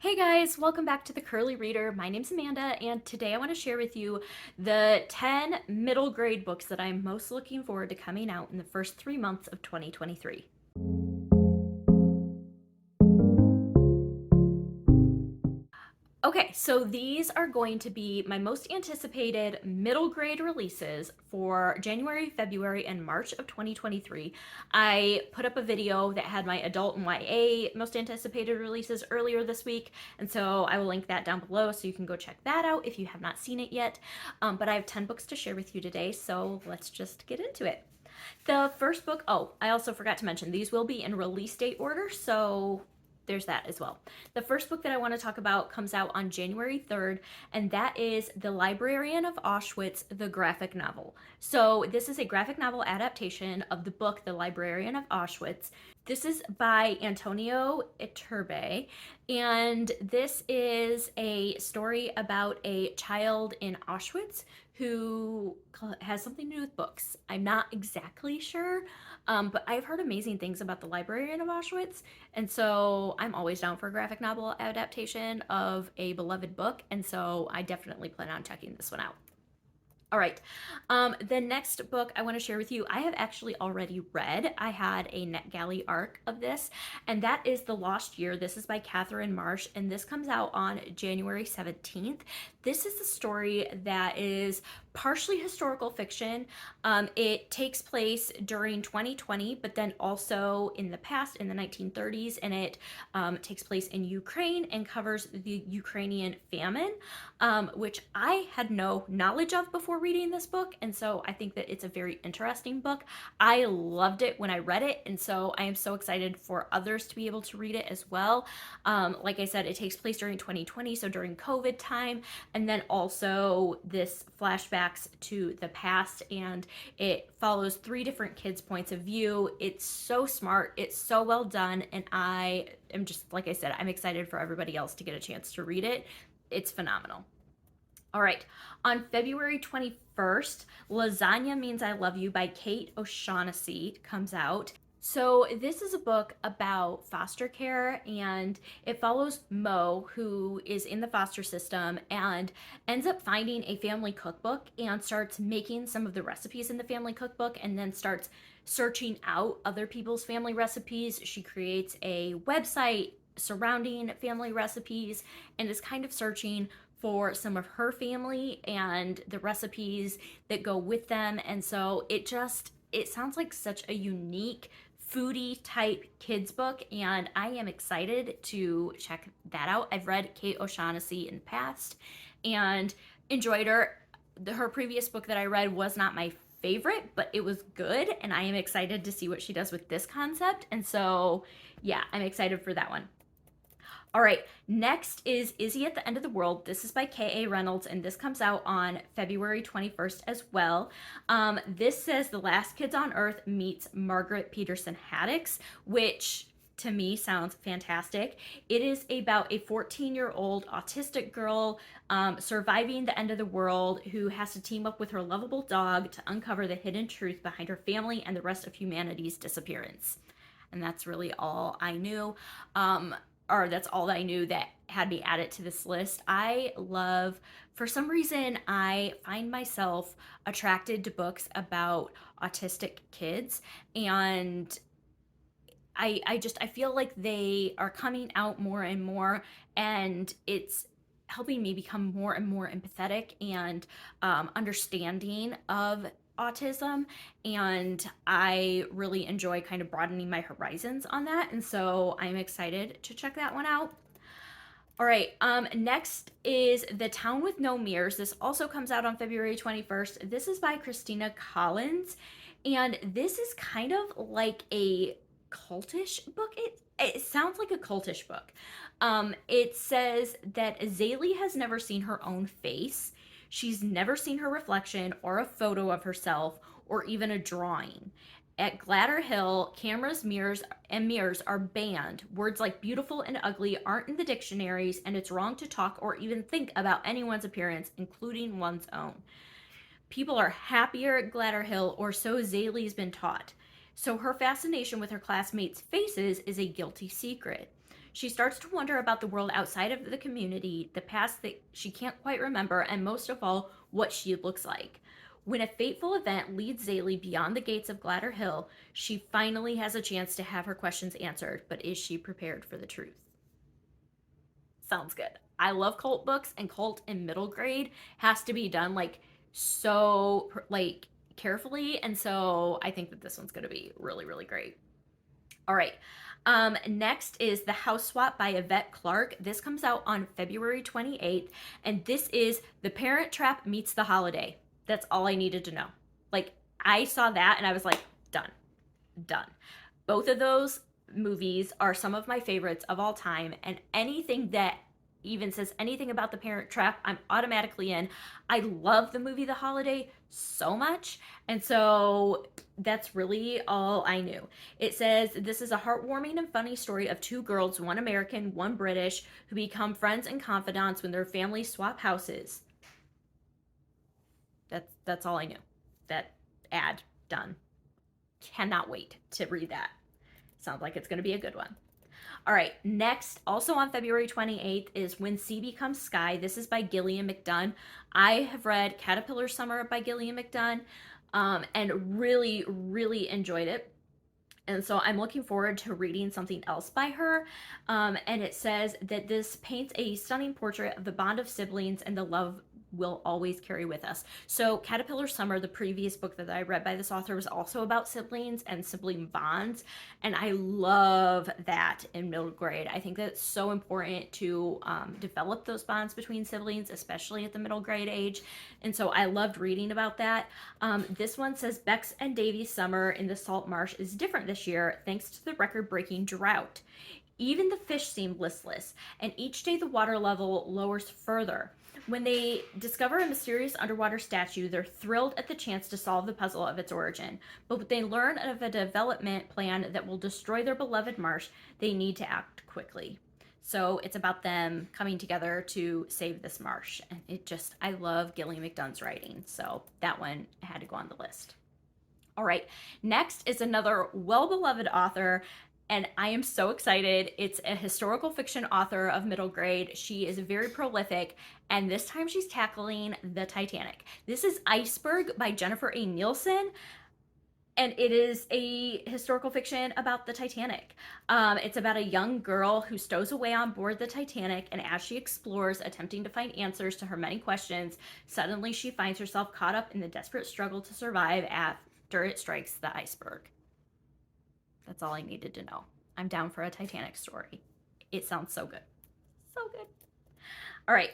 Hey guys, welcome back to the Curly Reader. My name's Amanda, and today I want to share with you the 10 middle grade books that I'm most looking forward to coming out in the first 3 months of 2023. Okay, so these are going to be my most anticipated middle grade releases for January, February, and March of 2023. I put up a video that had my adult and YA most anticipated releases earlier this week, and so I will link that down below so you can go check that out if you have not seen it yet. But I have 10 books to share with you today, so let's just get into it. The first book, oh, I also forgot to mention, these will be in release date order, so there's that as well. The first book that I want to talk about comes out on January 3rd, and that is The Librarian of Auschwitz, the graphic novel. So this is a graphic novel adaptation of the book The Librarian of Auschwitz. This is by Antonio Iturbe, and this is a story about a child in Auschwitz who has something to do with books. I'm not exactly sure, but I've heard amazing things about The Librarian of Auschwitz, and so I'm always down for a graphic novel adaptation of a beloved book, and so I definitely plan on checking this one out. All right. The next book I want to share with you, I have actually already read. I had a NetGalley arc of this, and that is The Lost Year. This is by Catherine Marsh, and this comes out on January 17th. This is a story that is partially historical fiction. It takes place during 2020, but then also in the past, in the 1930s, and it takes place in Ukraine and covers the Ukrainian famine, which I had no knowledge of before reading this book, and so I think that it's a very interesting book. I loved it when I read it, and so I am so excited for others to be able to read it as well. Like I said, it takes place during 2020, so during COVID time, and then also this flashbacks to the past, and it follows 3 different kids' points of view. It's so smart, it's so well done, and I am just, like I said, I'm excited for everybody else to get a chance to read it. It's phenomenal. All right, on February 21st, Lasagna Means I Love You by Kate O'Shaughnessy comes out. So this is a book about foster care, and it follows Mo, who is in the foster system and ends up finding a family cookbook and starts making some of the recipes in the family cookbook, and then starts searching out other people's family recipes. She creates a website surrounding family recipes and is kind of searching for some of her family and the recipes that go with them. And so it sounds like such a unique foodie type kids book, and I am excited to check that out. I've read Kate O'Shaughnessy in the past and enjoyed her. Her previous book that I read was not my favorite, but it was good, and I am excited to see what she does with this concept. And so yeah, I'm excited for that one. All right, next is Izzy at the End of the World. This is by K.A. Reynolds, and this comes out on February 21st as well. This says The Last Kids on Earth meets Margaret Peterson Haddix, which to me sounds fantastic. It is about a 14-year-old autistic girl surviving the end of the world who has to team up with her lovable dog to uncover the hidden truth behind her family and the rest of humanity's disappearance. And that's really all I knew. Or that's all I knew that had me add it to this list. For some reason, I find myself attracted to books about autistic kids, and I feel like they are coming out more and more, and it's helping me become more and more empathetic and understanding of autism, and I really enjoy kind of broadening my horizons on that, and so I'm excited to check that one out. All right, next is The Town with No Mirrors. This also comes out on February 21st. This is by Christina Collins, and this is kind of like a cultish book. It sounds like a cultish book. It says that Zaylee has never seen her own face. She's never seen her reflection or a photo of herself or even a drawing. At Gladder Hill, cameras, mirrors, and mirrors are banned. Words like beautiful and ugly aren't in the dictionaries, and it's wrong to talk or even think about anyone's appearance, including one's own. People are happier at Gladder Hill, or so Zaylee's been taught. So her fascination with her classmates' faces is a guilty secret. She starts to wonder about the world outside of the community, the past that she can't quite remember, and most of all, what she looks like. When a fateful event leads Zaylee beyond the gates of Gladder Hill, she finally has a chance to have her questions answered, but is she prepared for the truth? Sounds good. I love cult books, and cult in middle grade has to be done like so like carefully, and so I think that this one's going to be really really great. All right. Next is The House Swap by Yvette Clarke. This comes out on February 28th, and this is The Parent Trap Meets The Holiday. That's all I needed to know. Like, I saw that and I was like, done, done. Both of those movies are some of my favorites of all time, and anything that even says anything about The Parent Trap, I'm automatically in. I love the movie The Holiday so much, and so that's really all I knew. It says this is a heartwarming and funny story of two girls, one American, one British, who become friends and confidants when their families swap houses. That's all I knew. That ad done. Cannot wait to read that. Sounds like it's going to be a good one. All right, next, also on February 28th, is When Sea Becomes Sky. This is by Gillian McDunn. I have read Caterpillar Summer by Gillian McDunn and really, really enjoyed it. And so I'm looking forward to reading something else by her. And it says that this paints a stunning portrait of the bond of siblings and the love will always carry with us. So Caterpillar Summer, the previous book that I read by this author, was also about siblings and sibling bonds. And I love that in middle grade. I think that's so important to develop those bonds between siblings, especially at the middle grade age. And so I loved reading about that. This one says Bex and Davy's summer in the salt marsh is different this year thanks to the record-breaking drought. Even the fish seem listless, and each day the water level lowers further. When they discover a mysterious underwater statue, they're thrilled at the chance to solve the puzzle of its origin. But when they learn of a development plan that will destroy their beloved marsh, they need to act quickly. So it's about them coming together to save this marsh. And I love Gillian McDunn's writing. So that one had to go on the list. All right, next is another well-beloved author, and I am so excited. It's a historical fiction author of middle grade. She is very prolific, and this time she's tackling the Titanic. This is Iceberg by Jennifer A. Nielsen, and it is a historical fiction about the Titanic. It's about a young girl who stows away on board the Titanic, and as she explores, attempting to find answers to her many questions, suddenly she finds herself caught up in the desperate struggle to survive after it strikes the iceberg. That's all I needed to know. I'm down for a Titanic story. It sounds so good. So good. All right.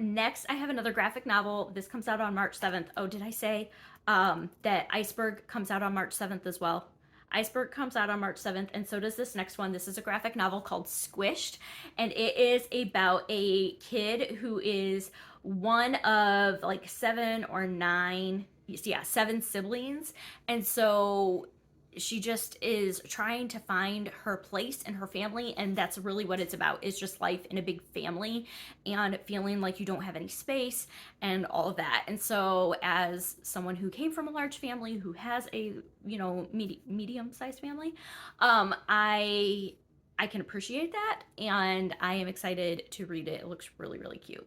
Next, I have another graphic novel. This comes out on March 7th. Oh, did I say that Iceberg comes out on March 7th as well? Iceberg comes out on March 7th, and so does this next one. This is a graphic novel called Squished, and it is about a kid who is one of like 7 or 9, yeah, 7 siblings, and so she just is trying to find her place in her family, and that's really what it's about. It's just life in a big family and feeling like you don't have any space and all of that. And so as someone who came from a large family, who has a medium-sized family, I can appreciate that, and I am excited to read it. It looks really really cute.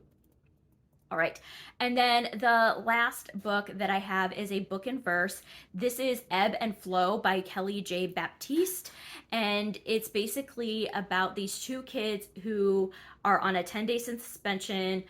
All right, and then the last book that I have is a book in verse. This is Ebb and Flow by Kelly J. Baptiste, and it's basically about these two kids who are on a 10-day suspension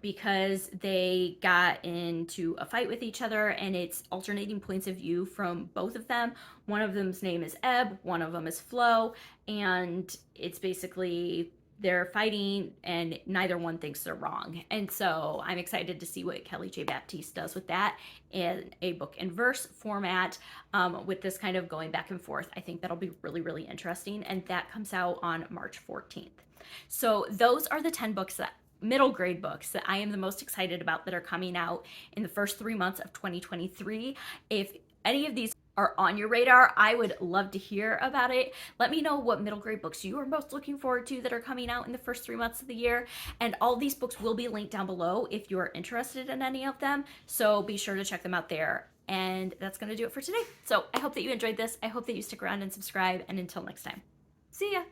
because they got into a fight with each other, and it's alternating points of view from both of them. One of them's name is Ebb, one of them is Flow, and it's basically they're fighting and neither one thinks they're wrong. And so I'm excited to see what Kelly J. Baptiste does with that in a book in verse format, with this kind of going back and forth. I think that'll be really, really interesting. And that comes out on March 14th. So those are the 10 books middle grade books that I am the most excited about that are coming out in the first 3 months of 2023. If any of these are on your radar, I would love to hear about it. Let me know what middle grade books you are most looking forward to that are coming out in the first 3 months of the year. And all these books will be linked down below if you are interested in any of them. So be sure to check them out there. And that's going to do it for today. So I hope that you enjoyed this. I hope that you stick around and subscribe. And until next time, see ya.